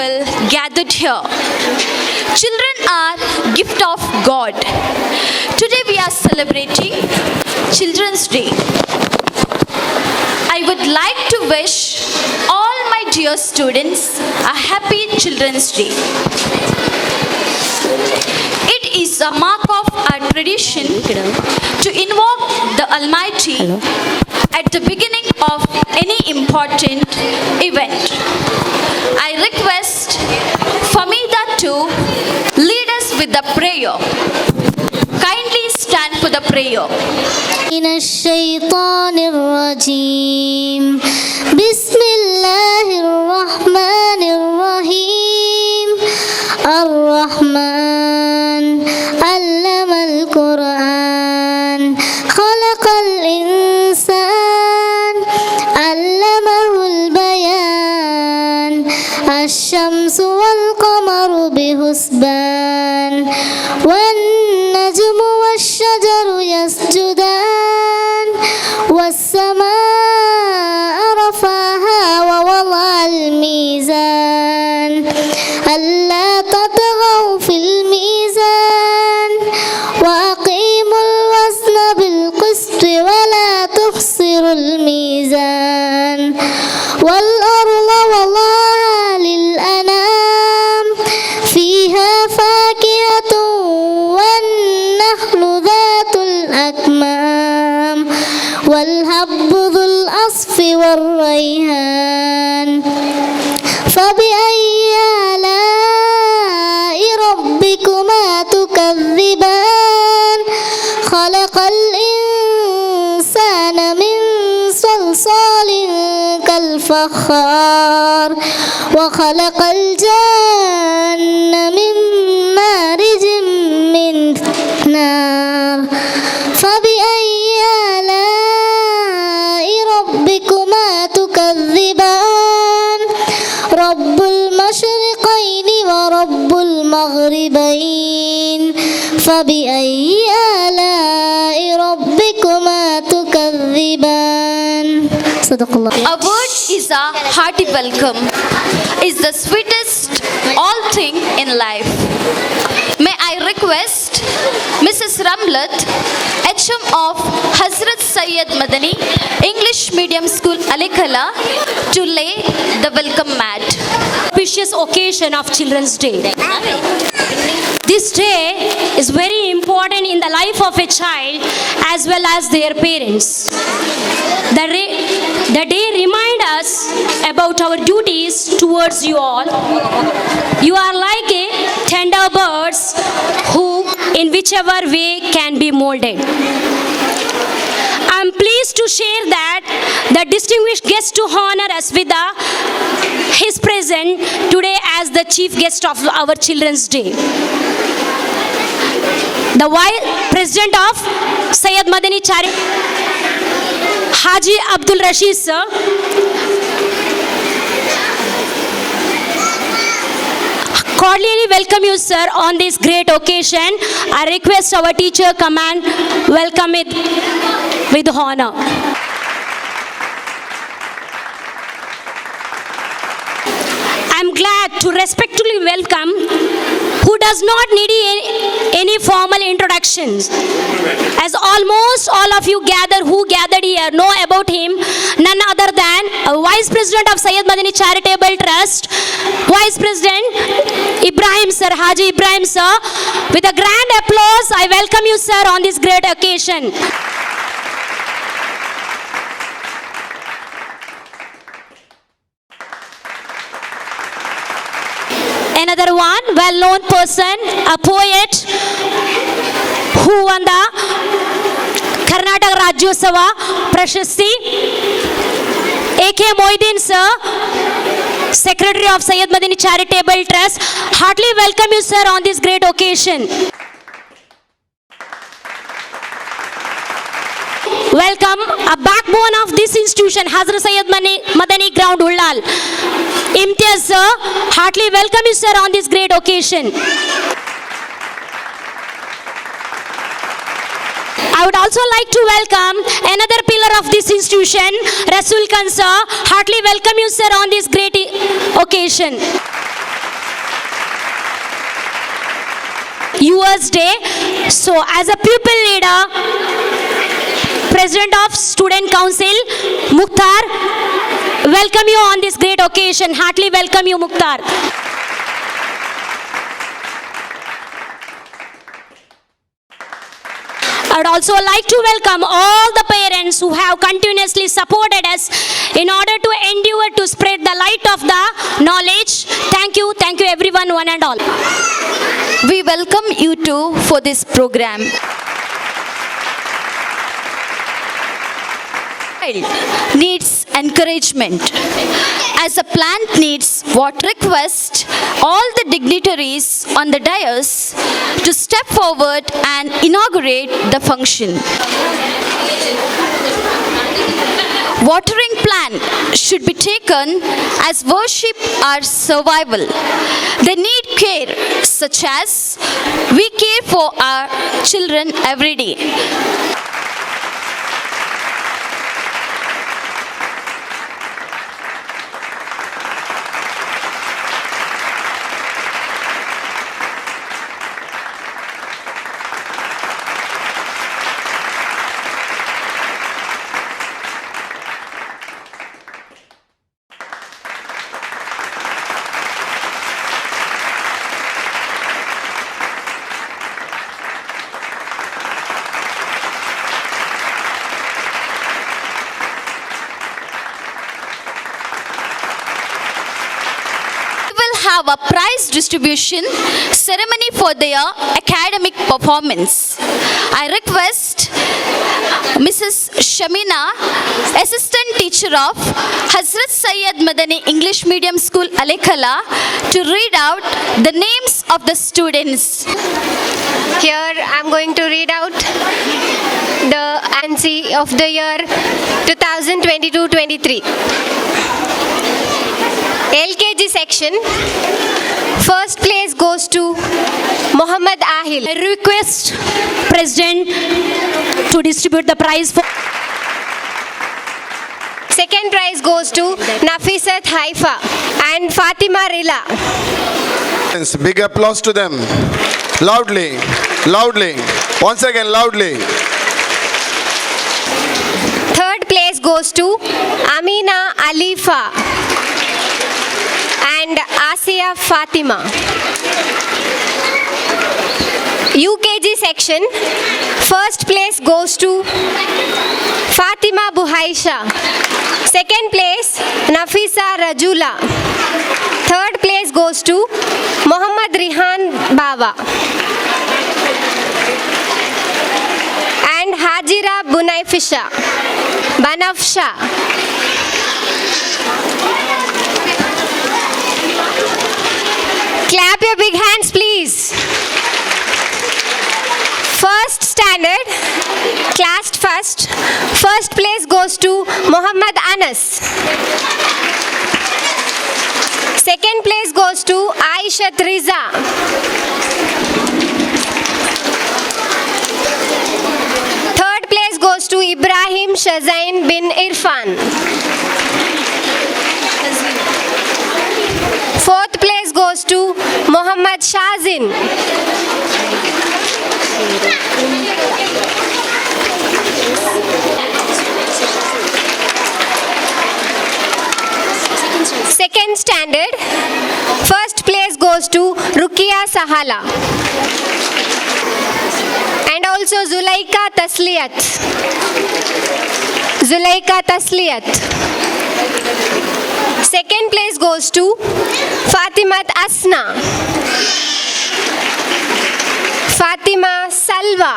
people gathered here. Children are gift of God. Today we are celebrating Children's Day. I would like to wish all my dear students a happy Children's Day. It is a mark of our tradition to invoke the Almighty at the beginning of any important event. I request Famida to lead us with the prayer. Kindly stand for the prayer. من الشيطان الرجيم بسم الله الرحمن الرحيم الرحمن علم القرآن خلق الإنسان علمه البيان الشمس والقمر بحسبان والنجم والشجر يسجدان والسماء رفعها ووضع الميزان ألا تطغوا في الميزان وأقيموا الوزن بالقسط ولا تخسروا الميزان والأرض وضعها للأنام فيها فاكهة والنخل ذات الأكمام والهب ذو العصف والريحان فبأي آلاء ربكما تكذبان خلق الإنسان من صلصال كالفخار وخلق الجن من مارج من نار فبأي آلاء ربكما تكذبان رب المشرقين ورب المغربين فبأي آلاء ربكما تكذبان صدق الله. A word is a hearty welcome, is the sweetest all thing in life. May I request Mrs. Ramlat, HM of Hazrath Seyyed Madani English Medium School, Alekala, to lay the welcome mat. Auspicious occasion of Children's Day. This day is very important in the life of a child as well as their parents. The day reminds us about our duties towards you all. You are like a tender birds who in whichever way can be molded. I am pleased to share that the distinguished guest to honor us with his presence today as the chief guest of our Children's Day. The Vice President of Seyyed Madani Charity, Haji Abdul Rashid sir, cordially welcome you sir on this great occasion. I request our teacher come and welcome it with honor. I am glad to respectfully welcome who does not need any formal introductions, as almost all of you who gathered here know about him, none other than Vice President of Seyyed Madani Charitable Trust, Vice President Ibrahim sir, Haji Ibrahim sir. With a grand applause, I welcome you sir on this great occasion. Another one, well-known person, a poet who won the Karnataka Rajyotsava Prashasti, A.K. Moideen sir, Secretary of Seyyed Madani Charitable Trust. Heartily welcome you sir on this great occasion. Welcome a backbone of this institution, Hazrath Seyyed Madani Ground, Ullal. Imtiaz sir, heartily welcome you sir on this great occasion. I would also like to welcome another pillar of this institution, Rasul Khan sir. Heartily welcome you sir on this great occasion. US Day. So as a pupil leader, President of Student Council, Mukhtar, welcome you on this great occasion. Heartily welcome you, Mukhtar. I would also like to welcome all the parents who have continuously supported us in order to endeavor to spread the light of the knowledge. Thank you everyone, one and all. We welcome you too for this program. Needs encouragement. As a plant needs what request all the dignitaries on the dais to step forward and inaugurate the function. Watering plan should be taken as worship or survival. They need care, such as we care for our children every day. Have a prize distribution ceremony for their academic performance. I request Mrs. Shamina, Assistant Teacher of Hazrath Seyyed Madani English Medium School, Alekala, to read out the names of the students. Here I am going to read out the ANC of the year 2022-23. LKG section, first place goes to Muhammad Ahil. I request President to distribute the prize for. Second prize goes to Nafisat Haifa and Fatima Rila. Big applause to them. Loudly, loudly. Once again, loudly. Third place goes to Amina Alifa and Asiya Fatima. UKG section, first place goes to Fatima Buhaisha. Second place, Nafisa Rajula. Third place goes to Muhammad Rihan Baba and Hajira Bunaifisha. Banafsha. Clap your big hands, please. First standard, classed first. First place goes to Muhammad Anas. Second place goes to Aishat Riza. Third place goes to Ibrahim Shazain bin Irfan. Fourth place goes to Muhammad Shazin. Second standard, first place goes to Rukia Sahala and also Zulaika Tasliyat. Second place goes to Fatimat Asna, Fatima Salwa,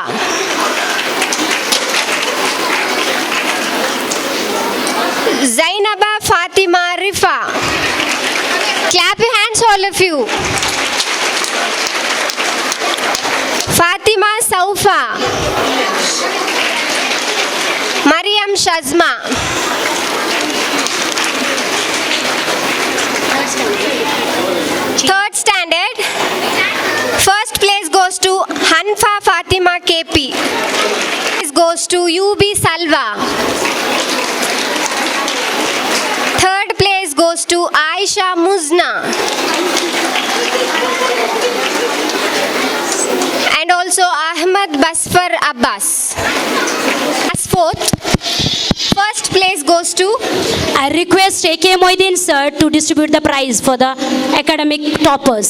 Zainaba Fatima Rifa. Clap your hands, all of you. Fatima Saufa, Mariam Shazma. Third standard, first place goes to Hanfa Fatima KP. This goes to UB Salva. Third place goes to Aisha Muzna. also Ahmad Basfar Abbas. As fourth, first place goes to I request A.K. Moidin sir to distribute the prize for the academic toppers.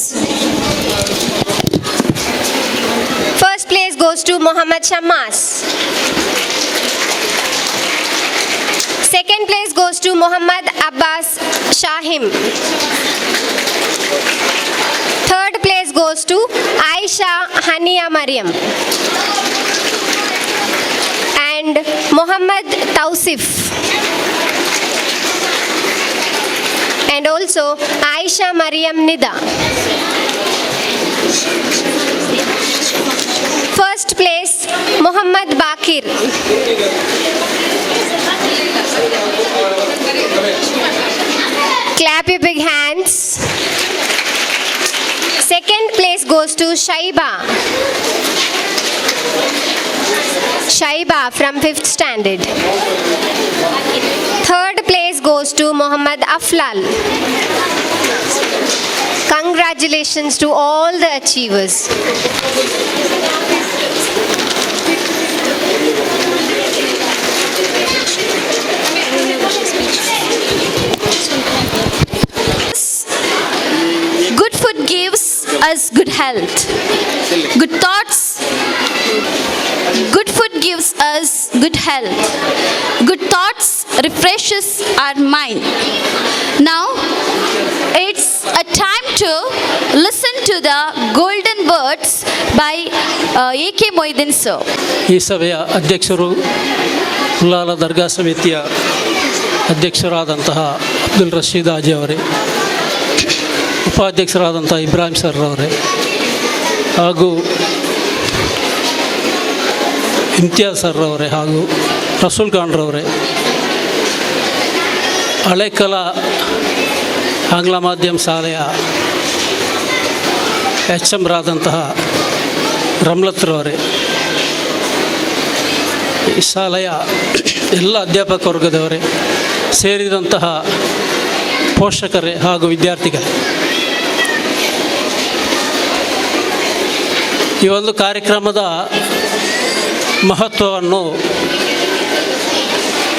first place goes to Muhammad Shammas. Second place goes to Muhammad Abbas Shahim. Third place goes to Aisha Hania Mariam. And Muhammad Tausif. And also Aisha Mariam Nida. First place Muhammad Bakir. Clap your big hands. Second place goes to Shaiba. Shaiba from 5th standard. Third place goes to Muhammad Aflal. Congratulations to all the achievers. Good food gives us good health. Good thoughts. Good food gives us good health. Good thoughts refreshes our mind. Now, it's a time to listen to the golden words by A.K. Moidin sir. ಈ ಸಭೆಯ ಅಧ್ಯಕ್ಷರು ಉಲ್ಲಾಲ ದರ್ಗಾ ಸಮಿತಿಯ ಅಧ್ಯಕ್ಷರಾದಂತಹ ಅಬ್ದುಲ್ ರಶೀದ್ ಹಾಜಿ ಅವರೇ, ಉಪಾಧ್ಯಕ್ಷರಾದಂಥ Ibrahim sir ಅವರೇ, ಹಾಗೂ Imtiaz sir ಅವರೇ, ಹಾಗೂ ರಸೂಲ್ ಖಾನ್ರವರೇ, ಅಲೆಕಲ ಆಂಗ್ಲ ಮಾಧ್ಯಮ ಶಾಲೆಯ HM ರಾದಂತಹ ರಮ್ಲತ್ರವರೇ, ಈ ಶಾಲೆಯ ಎಲ್ಲ ಅಧ್ಯಾಪಕ ವರ್ಗದವರೇ, ಸೇರಿದಂತಹ ಪೋಷಕರೇ ಹಾಗೂ ವಿದ್ಯಾರ್ಥಿಗಳೇ, ಈ ಒಂದು ಕಾರ್ಯಕ್ರಮದ ಮಹತ್ವವನ್ನು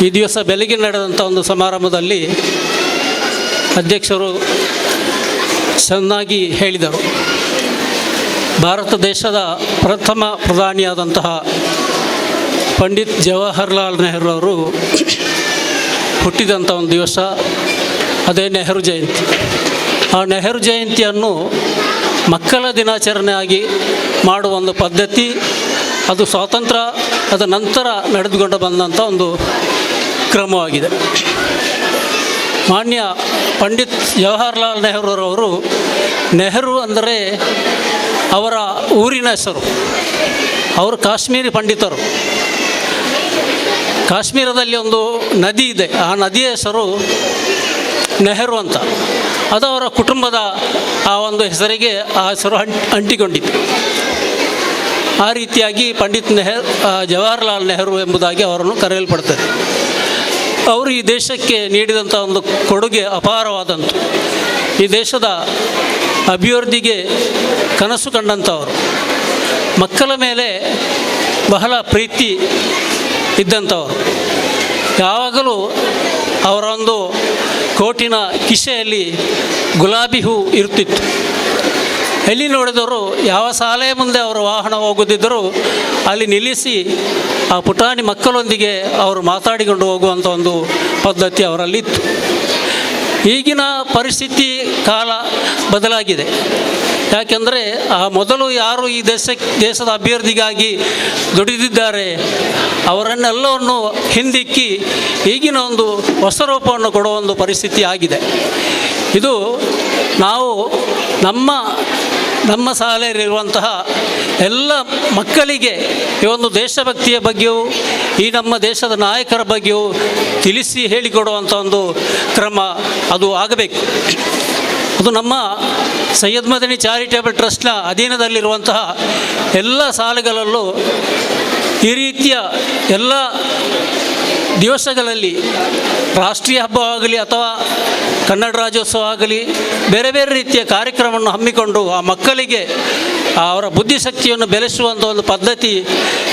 ಈ ದಿವಸ ಬೆಳಗ್ಗೆ ನಡೆದಂಥ ಒಂದು ಸಮಾರಂಭದಲ್ಲಿ ಅಧ್ಯಕ್ಷರು ಚೆನ್ನಾಗಿ ಹೇಳಿದರು. ಭಾರತ ದೇಶದ ಪ್ರಥಮ ಪ್ರಧಾನಿಯಾದಂತಹ ಪಂಡಿತ್ ಜವಾಹರ್ಲಾಲ್ ನೆಹರು ಅವರು ಹುಟ್ಟಿದಂಥ ಒಂದು ದಿವಸ, ಅದೇ ನೆಹರು ಜಯಂತಿ. ಆ ನೆಹರು ಜಯಂತಿಯನ್ನು ಮಕ್ಕಳ ದಿನಾಚರಣೆಯಾಗಿ ಮಾಡುವ ಒಂದು ಪದ್ಧತಿ, ಅದು ಸ್ವಾತಂತ್ರ್ಯ ಅದ ನಂತರ ನಡೆದುಕೊಂಡು ಬಂದಂಥ ಒಂದು ಕ್ರಮವಾಗಿದೆ. ಮಾನ್ಯ ಪಂಡಿತ್ ಜವಾಹರ್ಲಾಲ್ ನೆಹರೂರವರು, ನೆಹರು ಅಂದರೆ ಅವರ ಊರಿನ ಹೆಸರು. ಅವರು ಕಾಶ್ಮೀರಿ ಪಂಡಿತರು. ಕಾಶ್ಮೀರದಲ್ಲಿ ಒಂದು ನದಿ ಇದೆ, ಆ ನದಿಯ ಹೆಸರು ನೆಹರು ಅಂತ. ಅದು ಅವರ ಕುಟುಂಬದ ಆ ಒಂದು ಹೆಸರಿಗೆ ಆ ಹೆಸರು ಅಂಟಿಕೊಂಡಿತ್ತು. ಆ ರೀತಿಯಾಗಿ ಪಂಡಿತ್ ಜವಾಹರ್ಲಾಲ್ ನೆಹರು ಎಂಬುದಾಗಿ ಅವರನ್ನು ಕರೆಯಲ್ಪಡ್ತಾರೆ. ಅವರು ಈ ದೇಶಕ್ಕೆ ನೀಡಿದಂಥ ಒಂದು ಕೊಡುಗೆ ಅಪಾರವಾದಂಥ, ಈ ದೇಶದ ಅಭಿವೃದ್ಧಿಗೆ ಕನಸು ಕಂಡಂಥವರು, ಮಕ್ಕಳ ಮೇಲೆ ಬಹಳ ಪ್ರೀತಿ ಇದ್ದಂಥವರು. ಯಾವಾಗಲೂ ಅವರ ಒಂದು ಕೋಟಿನ ಕಿಸೆಯಲ್ಲಿ ಗುಲಾಬಿ ಹೂ ಇರುತ್ತಿತ್ತು. ಎಲ್ಲಿ ನೋಡಿದವರು ಯಾವ ಶಾಲೆಯ ಮುಂದೆ ಅವರ ವಾಹನ ಹೋಗುತ್ತಿದ್ದರೂ ಅಲ್ಲಿ ನಿಲ್ಲಿಸಿ ಆ ಪುಟಾಣಿ ಮಕ್ಕಳೊಂದಿಗೆ ಅವರು ಮಾತಾಡಿಕೊಂಡು ಹೋಗುವಂಥ ಒಂದು ಪದ್ಧತಿ ಅವರಲ್ಲಿತ್ತು. ಈಗಿನ ಪರಿಸ್ಥಿತಿ ಕಾಲ ಬದಲಾಗಿದೆ. ಯಾಕೆಂದರೆ ಆ ಮೊದಲು ಯಾರು ಈ ದೇಶದ ಅಭಿವೃದ್ಧಿಗಾಗಿ ದುಡಿದಿದ್ದಾರೆ ಅವರನ್ನೆಲ್ಲವನ್ನು ಹಿಂದಿಕ್ಕಿ ಈಗಿನ ಒಂದು ಹೊಸ ರೂಪವನ್ನು ಕೊಡುವ ಒಂದು ಪರಿಸ್ಥಿತಿ ಆಗಿದೆ. ಇದು ನಾವು ನಮ್ಮ ಶಾಲೆಯಲ್ಲಿರುವಂತಹ ಎಲ್ಲ ಮಕ್ಕಳಿಗೆ ಈ ಒಂದು ದೇಶಭಕ್ತಿಯ ಬಗ್ಗೆಯೂ ಈ ನಮ್ಮ ದೇಶದ ನಾಯಕರ ಬಗ್ಗೆಯೂ ತಿಳಿಸಿ ಹೇಳಿಕೊಡುವಂಥ ಒಂದು ಕ್ರಮ ಅದು ಆಗಬೇಕು. ಅದು ನಮ್ಮ ಸೈಯದ್ ಮದನಿ ಚಾರಿಟೇಬಲ್ ಟ್ರಸ್ಟ್ನ ಅಧೀನದಲ್ಲಿರುವಂತಹ ಎಲ್ಲ ಶಾಲೆಗಳಲ್ಲೂ ಈ ರೀತಿಯ ಎಲ್ಲ ದಿವಸಗಳಲ್ಲಿ ರಾಷ್ಟ್ರೀಯ ಹಬ್ಬವಾಗಲಿ ಅಥವಾ ಕನ್ನಡ ರಾಜ್ಯೋತ್ಸವ ಆಗಲಿ ಬೇರೆ ಬೇರೆ ರೀತಿಯ ಕಾರ್ಯಕ್ರಮವನ್ನು ಹಮ್ಮಿಕೊಂಡು ಆ ಮಕ್ಕಳಿಗೆ ಅವರ ಬುದ್ಧಿಶಕ್ತಿಯನ್ನು ಬೆಳೆಸುವಂಥ ಒಂದು ಪದ್ಧತಿ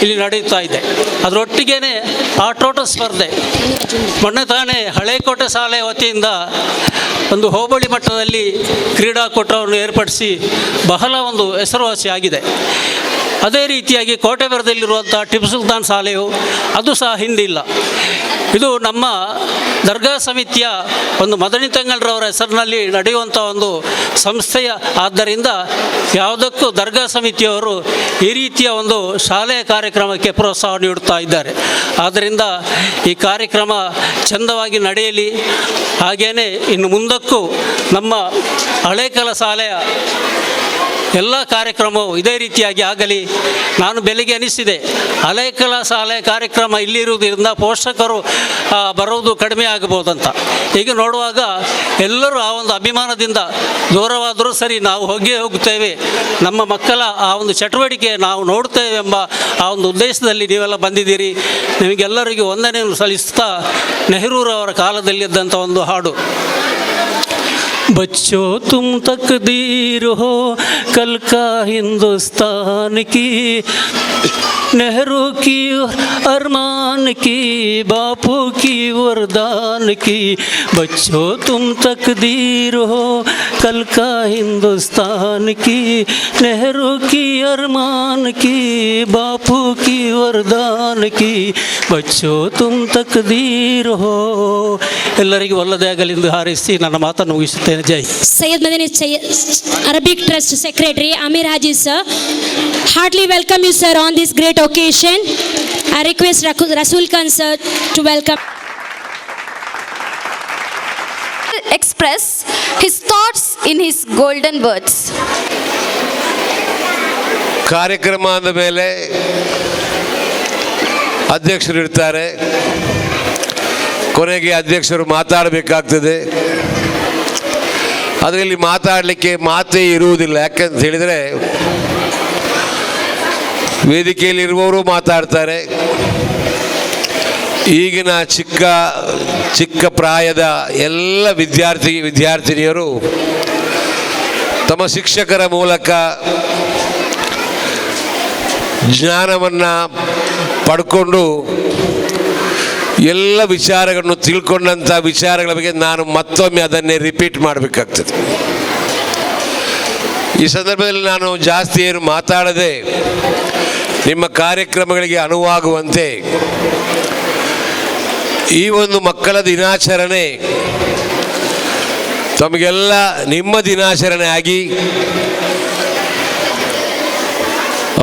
ಇಲ್ಲಿ ನಡೆಯುತ್ತಾ ಇದೆ. ಅದರೊಟ್ಟಿಗೆ ಆಟೋಟ ಸ್ಪರ್ಧೆ ಮೊನ್ನೆ ತಾನೇ ಹಳೇಕೋಟೆ ಶಾಲೆ ವತಿಯಿಂದ ಒಂದು ಹೋಬಳಿ ಮಟ್ಟದಲ್ಲಿ ಕ್ರೀಡಾಕೂಟವನ್ನು ಏರ್ಪಡಿಸಿ ಬಹಳ ಒಂದು ಹೆಸರುವಾಸಿಯಾಗಿದೆ. ಅದೇ ರೀತಿಯಾಗಿ ಕೋಟೆಬರದಲ್ಲಿರುವಂಥ ಟಿಪ್ಪು ಸುಲ್ತಾನ್ ಶಾಲೆಯು ಅದು ಸಹ ಹಿಂದಿಲ್ಲ. ಇದು ನಮ್ಮ ದರ್ಗಾ ಸಮಿತಿಯ ಒಂದು ಮದನಿ ತಂಗಳ್ರವರ ಹೆಸರಿನಲ್ಲಿ ನಡೆಯುವಂಥ ಒಂದು ಸಂಸ್ಥೆಯ ಆದ್ದರಿಂದ ಯಾವುದಕ್ಕೂ ದರ್ಗಾ ಸಮಿತಿಯವರು ಈ ರೀತಿಯ ಒಂದು ಶಾಲೆಯ ಕಾರ್ಯಕ್ರಮಕ್ಕೆ ಪ್ರೋತ್ಸಾಹ ನೀಡುತ್ತಾ ಇದ್ದಾರೆ. ಆದ್ದರಿಂದ ಈ ಕಾರ್ಯಕ್ರಮ ಚೆಂದವಾಗಿ ನಡೆಯಲಿ. ಹಾಗೆಯೇ ಇನ್ನು ಮುಂದಕ್ಕೂ ನಮ್ಮ ಹಳೇಕಲ ಶಾಲೆಯ ಎಲ್ಲ ಕಾರ್ಯಕ್ರಮವು ಇದೇ ರೀತಿಯಾಗಿ ಆಗಲಿ. ನಾನು ಬೆಳಿಗ್ಗೆ ಅನಿಸಿದೆ, ಹಳೇಕಲ ಶಾಲೆ ಕಾರ್ಯಕ್ರಮ ಇಲ್ಲಿರುವುದರಿಂದ ಪೋಷಕರು ಬರುವುದು ಕಡಿಮೆ ಆಗಬಹುದಂತ. ಈಗ ನೋಡುವಾಗ ಎಲ್ಲರೂ ಆ ಒಂದು ಅಭಿಮಾನದಿಂದ ದೂರವಾದರೂ ಸರಿ ನಾವು ಹೋಗುತ್ತೇವೆ, ನಮ್ಮ ಮಕ್ಕಳ ಆ ಒಂದು ಚಟುವಟಿಕೆ ನಾವು ನೋಡ್ತೇವೆ ಎಂಬ ಆ ಒಂದು ಉದ್ದೇಶದಲ್ಲಿ ನೀವೆಲ್ಲ ಬಂದಿದ್ದೀರಿ. ನಿಮಗೆಲ್ಲರಿಗೂ ವಂದನೆಯನ್ನು ಸಲ್ಲಿಸ್ತಾ ನೆಹರೂರವರ ಕಾಲದಲ್ಲಿದ್ದಂಥ ಒಂದು ಹಾಡು, बच्चों तुम तकदीर हो कल का हिंदुस्तान की, नेहरू की अरमान की, बापू की वरदान की. बच्चों तुम तकदीर हो कल का हिंदुस्तान की, नेहरू की अरमान की, बापू की वरदान की. बच्चों तुम तकदीर हो. ಎಲ್ಲರಿಗೂ ಒಳ್ಳೆಯದೇ ಆಗಲೆಂದು ಹಾರೈಸಿ ನನ್ನ ಮಾತನ್ನು ಮುಗಿಸುತ್ತೇನೆ. ಜೈ Seyyed Madani Arabic Trust Secretary Amir Haji sir, heartily welcome you sir on this great occasion. I request Rasul Khan sir to welcome. Express his thoughts in his golden words. ಕಾರ್ಯಕ್ರಮ ಅಂದ ಮೇಲೆ ಅಧ್ಯಕ್ಷರು ಇರ್ತಾರೆ, ಕೊನೆಗೆ ಅಧ್ಯಕ್ಷರು ಮಾತಾಡಬೇಕಾಗ್ತದೆ. ಅದರಲ್ಲಿ ಮಾತಾಡಲಿಕ್ಕೆ ಮಾತೇ ಇರುವುದಿಲ್ಲ. ಯಾಕಂತ ಹೇಳಿದರೆ ವೇದಿಕೆಯಲ್ಲಿರುವವರು ಮಾತಾಡ್ತಾರೆ, ಈಗಿನ ಚಿಕ್ಕ ಪ್ರಾಯದ ಎಲ್ಲ ವಿದ್ಯಾರ್ಥಿನಿಯರು ತಮ್ಮ ಶಿಕ್ಷಕರ ಮೂಲಕ ಜ್ಞಾನವನ್ನು ಪಡ್ಕೊಂಡು ಎಲ್ಲ ವಿಚಾರಗಳನ್ನು ತಿಳ್ಕೊಂಡಂಥ ವಿಚಾರಗಳ ಬಗ್ಗೆ ನಾನು ಮತ್ತೊಮ್ಮೆ ಅದನ್ನೇ ರಿಪೀಟ್ ಮಾಡಬೇಕಾಗ್ತದೆ. ಈ ಸಂದರ್ಭದಲ್ಲಿ ನಾನು ಜಾಸ್ತಿ ಏನು ಮಾತಾಡದೆ ನಿಮ್ಮ ಕಾರ್ಯಕ್ರಮಗಳಿಗೆ ಅನುವಾಗುವಂತೆ ಈ ಒಂದು ಮಕ್ಕಳ ದಿನಾಚರಣೆ ತಮಗೆಲ್ಲ ನಿಮ್ಮ ದಿನಾಚರಣೆ ಆಗಿ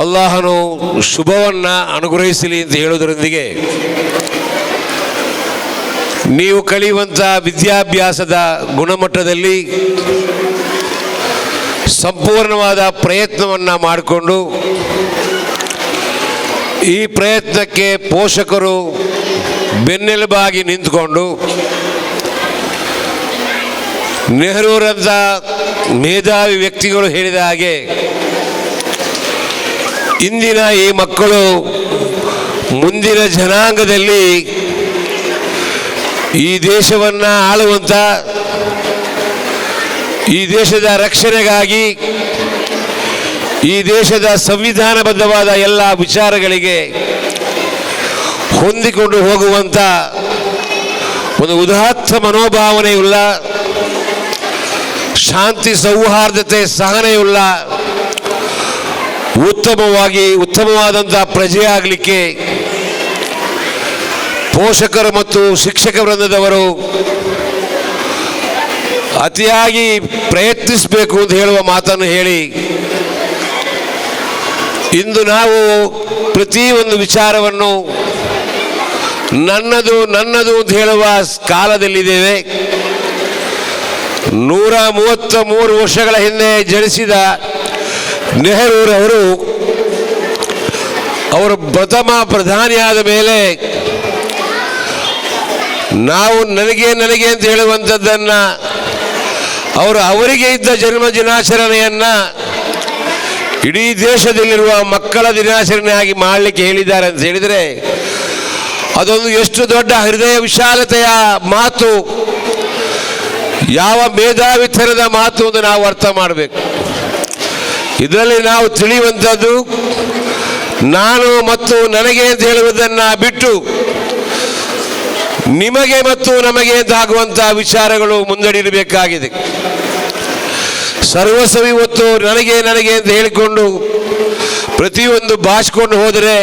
ಅಲ್ಲಾಹನು ಶುಭವನ್ನು ಅನುಗ್ರಹಿಸಲಿ ಅಂತ ಹೇಳೋದರೊಂದಿಗೆ ನೀವು ಕಲಿಯುವಂಥ ವಿದ್ಯಾಭ್ಯಾಸದ ಗುಣಮಟ್ಟದಲ್ಲಿ ಸಂಪೂರ್ಣವಾದ ಪ್ರಯತ್ನವನ್ನು ಮಾಡಿಕೊಂಡು ಈ ಪ್ರಯತ್ನಕ್ಕೆ ಪೋಷಕರು ಬೆನ್ನೆಲುಬಾಗಿ ನಿಂತುಕೊಂಡು ನೆಹರೂರಂಥ ಮೇಧಾವಿ ವ್ಯಕ್ತಿಗಳು ಹೇಳಿದ ಹಾಗೆ ಇಂದಿನ ಈ ಮಕ್ಕಳು ಮುಂದಿನ ಜನಾಂಗದಲ್ಲಿ ಈ ದೇಶವನ್ನು ಆಳುವಂಥ, ಈ ದೇಶದ ರಕ್ಷಣೆಗಾಗಿ, ಈ ದೇಶದ ಸಂವಿಧಾನಬದ್ಧವಾದ ಎಲ್ಲ ವಿಚಾರಗಳಿಗೆ ಹೊಂದಿಕೊಂಡು ಹೋಗುವಂಥ ಒಂದು ಉದಾತ್ತ ಮನೋಭಾವನೆಯುಳ್ಳ, ಶಾಂತಿ ಸೌಹಾರ್ದತೆ ಸಹನೆಯುಳ್ಳ ಉತ್ತಮವಾದಂಥ ಪ್ರಜೆಯಾಗಲಿಕ್ಕೆ ಪೋಷಕರು ಮತ್ತು ಶಿಕ್ಷಕ ವೃಂದದವರು ಅತಿಯಾಗಿ ಪ್ರಯತ್ನಿಸಬೇಕು ಅಂತ ಹೇಳುವ ಮಾತನ್ನು ಹೇಳಿ, ಇಂದು ನಾವು ಪ್ರತಿಯೊಂದು ವಿಚಾರವನ್ನು ನನ್ನದು ಅಂತ ಹೇಳುವ ಕಾಲದಲ್ಲಿದ್ದೇವೆ. 133 ವರ್ಷಗಳ ಹಿಂದೆ ಜನಿಸಿದ ನೆಹರೂರವರು ಅವರು ಪ್ರಥಮ ಪ್ರಧಾನಿಯಾದ ಮೇಲೆ ನಾವು ನನಗೆ ಅಂತ ಹೇಳುವಂಥದ್ದನ್ನು ಅವರಿಗೆ ಇದ್ದ ಜನ್ಮ ದಿನಾಚರಣೆಯನ್ನು ಇಡೀ ದೇಶದಲ್ಲಿರುವ ಮಕ್ಕಳ ದಿನಾಚರಣೆಯಾಗಿ ಮಾಡಲಿಕ್ಕೆ ಹೇಳಿದ್ದಾರೆ ಅಂತ ಹೇಳಿದರೆ ಅದೊಂದು ಎಷ್ಟು ದೊಡ್ಡ ಹೃದಯ ವಿಶಾಲತೆಯ ಮಾತು, ಯಾವ ಮೇಧಾವಿತನದ ಮಾತು ಅಂತ ನಾವು ಅರ್ಥ ಮಾಡಬೇಕು. ಇದರಲ್ಲಿ ನಾವು ತಿಳಿಯುವಂಥದ್ದು, ನಾನು ಮತ್ತು ನನಗೆ ಅಂತ ಹೇಳುವುದನ್ನು ಬಿಟ್ಟು ನಿಮಗೆ ಮತ್ತು ನಮಗೆ ಅಂತಾಗುವಂಥ ವಿಚಾರಗಳು ಮುಂದಡಿರಬೇಕಾಗಿದೆ. ಸರ್ವಸ್ವ ಇವತ್ತು ನನಗೆ ನನಗೆ ಅಂತ ಹೇಳಿಕೊಂಡು ಪ್ರತಿಯೊಂದು ಭಾಷಿಕೊಂಡು ಹೋದರೆ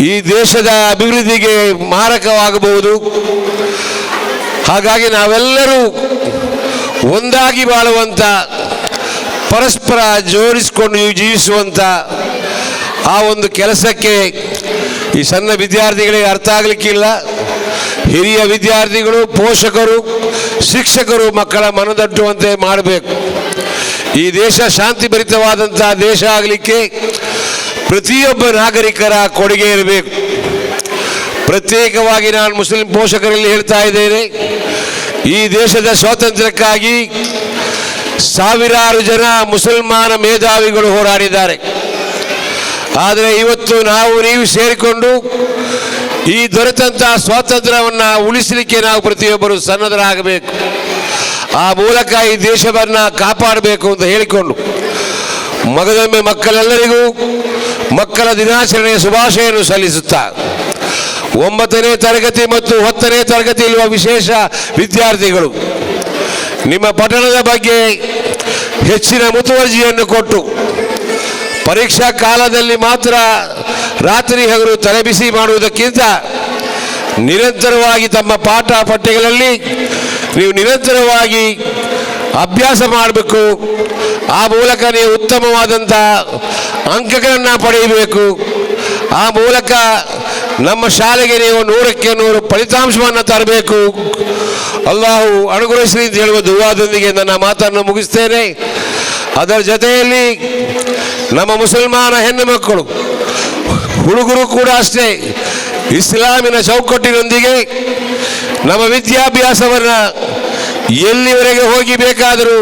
ಈ ದೇಶದ ಅಭಿವೃದ್ಧಿಗೆ ಮಾರಕವಾಗಬಹುದು. ಹಾಗಾಗಿ ನಾವೆಲ್ಲರೂ ಒಂದಾಗಿ ಬಾಳುವಂಥ, ಪರಸ್ಪರ ಜೋಡಿಸಿಕೊಂಡು ಜೀವಿಸುವಂಥ ಆ ಒಂದು ಕೆಲಸಕ್ಕೆ ಈ ಸಣ್ಣ ವಿದ್ಯಾರ್ಥಿಗಳಿಗೆ ಅರ್ಥ ಆಗಲಿಕ್ಕಿಲ್ಲ. ಹಿರಿಯ ವಿದ್ಯಾರ್ಥಿಗಳು, ಪೋಷಕರು, ಶಿಕ್ಷಕರು ಮಕ್ಕಳ ಮನದಟ್ಟುವಂತೆ ಮಾಡಬೇಕು. ಈ ದೇಶ ಶಾಂತಿಭರಿತವಾದಂಥ ದೇಶ ಆಗಲಿಕ್ಕೆ ಪ್ರತಿಯೊಬ್ಬ ನಾಗರಿಕರ ಕೊಡುಗೆ ಇರಬೇಕು. ಪ್ರತ್ಯೇಕವಾಗಿ ನಾನು ಮುಸ್ಲಿಂ ಪೋಷಕರಲ್ಲಿ ಹೇಳ್ತಾ ಇದ್ದೇನೆ, ಈ ದೇಶದ ಸ್ವಾತಂತ್ರ್ಯಕ್ಕಾಗಿ ಸಾವಿರಾರು ಜನ ಮುಸಲ್ಮಾನ ಮೇಧಾವಿಗಳು ಹೋರಾಡಿದ್ದಾರೆ. ಆದರೆ ಇವತ್ತು ನಾವು ನೀವು ಸೇರಿಕೊಂಡು ಈ ದೊರೆತಂಥ ಸ್ವಾತಂತ್ರ್ಯವನ್ನು ಉಳಿಸಲಿಕ್ಕೆ ನಾವು ಪ್ರತಿಯೊಬ್ಬರು ಸನ್ನದ್ಧರಾಗಬೇಕು. ಆ ಮೂಲಕ ಈ ದೇಶವನ್ನು ಕಾಪಾಡಬೇಕು ಅಂತ ಹೇಳಿಕೊಂಡು ಮಗದೊಮ್ಮೆ ಮಕ್ಕಳೆಲ್ಲರಿಗೂ ಮಕ್ಕಳ ದಿನಾಚರಣೆಯ ಶುಭಾಶಯವನ್ನು ಸಲ್ಲಿಸುತ್ತಾ 9ನೇ ತರಗತಿ ಮತ್ತು 10ನೇ ತರಗತಿಯಲ್ಲಿರುವ ವಿಶೇಷ ವಿದ್ಯಾರ್ಥಿಗಳು ನಿಮ್ಮ ಪಠಣದ ಬಗ್ಗೆ ಹೆಚ್ಚಿನ ಮುತುವರ್ಜಿಯನ್ನು ಕೊಟ್ಟು ಪರೀಕ್ಷಾ ಕಾಲದಲ್ಲಿ ಮಾತ್ರ ರಾತ್ರಿ ಹಗಲು ತಲೆಬಿಸಿ ಮಾಡುವುದಕ್ಕಿಂತ ನಿರಂತರವಾಗಿ ತಮ್ಮ ಪಾಠ ಪಠ್ಯಗಳಲ್ಲಿ ನೀವು ನಿರಂತರವಾಗಿ ಅಭ್ಯಾಸ ಮಾಡಬೇಕು. ಆ ಮೂಲಕ ನೀವು ಉತ್ತಮವಾದಂಥ ಅಂಕಗಳನ್ನು ಪಡೆಯಬೇಕು. ಆ ಮೂಲಕ ನಮ್ಮ ಶಾಲೆಗೆ ನೀವು 100ಕ್ಕೆ 100 ಫಲಿತಾಂಶವನ್ನು ತರಬೇಕು. ಅಲ್ಲಾಹು ಅನುಗ್ರಹಿಸಲಿ ಅಂತ ಹೇಳುವ ದುವಾದೊಂದಿಗೆ ನನ್ನ ಮಾತನ್ನು ಮುಗಿಸ್ತೇನೆ. ಅದರ ಜೊತೆಯಲ್ಲಿ ನಮ್ಮ ಮುಸಲ್ಮಾನ ಹೆಣ್ಣು ಮಕ್ಕಳು, ಹುಡುಗರು ಕೂಡ ಅಷ್ಟೇ ಇಸ್ಲಾಮಿನ ಚೌಕಟ್ಟಿನೊಂದಿಗೆ ನಮ್ಮ ವಿದ್ಯಾಭ್ಯಾಸವನ್ನು ಎಲ್ಲಿವರೆಗೆ ಹೋಗಿ ಬೇಕಾದರೂ,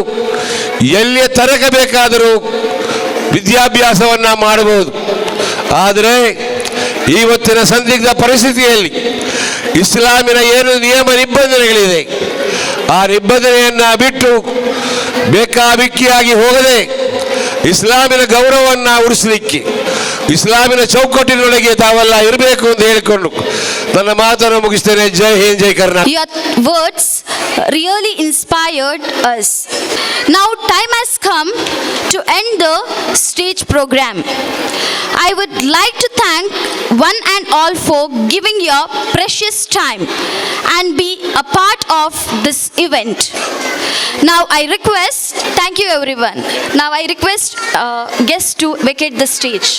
ಎಲ್ಲಿಯ ತನಕ ಬೇಕಾದರೂ ವಿದ್ಯಾಭ್ಯಾಸವನ್ನು ಮಾಡಬಹುದು. ಆದರೆ ಇವತ್ತಿನ ಸಂದಿಗ್ಧ ಪರಿಸ್ಥಿತಿಯಲ್ಲಿ ಇಸ್ಲಾಮಿನ ಏನು ನಿಯಮ ನಿಬಂಧನೆಗಳಿದೆ ಆ ನಿಬಂಧನೆಯನ್ನು ಬಿಟ್ಟು ಬೇಕಾಬಿಕ್ಕಿಯಾಗಿ ಹೋಗದೆ ಇಸ್ಲಾಮಿನ ಗೌರವವನ್ನು ಉಳಿಸಲಿಕ್ಕೆ ಇಸ್ಲಾಮಿನ ಚೌಕಟ್ಟಿನೊಳಗೆ ತಾವೆಲ್ಲ ಇರಬೇಕು ಅಂತ ಹೇಳಿಕೊಂಡು ನನ್ನ ಮಾತನ್ನು ಮುಗಿಸ್ತೇನೆ. ಜೈ ಹಿಂದ್, ಜೈ Karnataka. Your words really inspired us. Now time has come to end the stage program. I would like to thank one and all for giving your precious time and be a part of this event. Now I request, thank you everyone. Now I request guests to vacate the stage.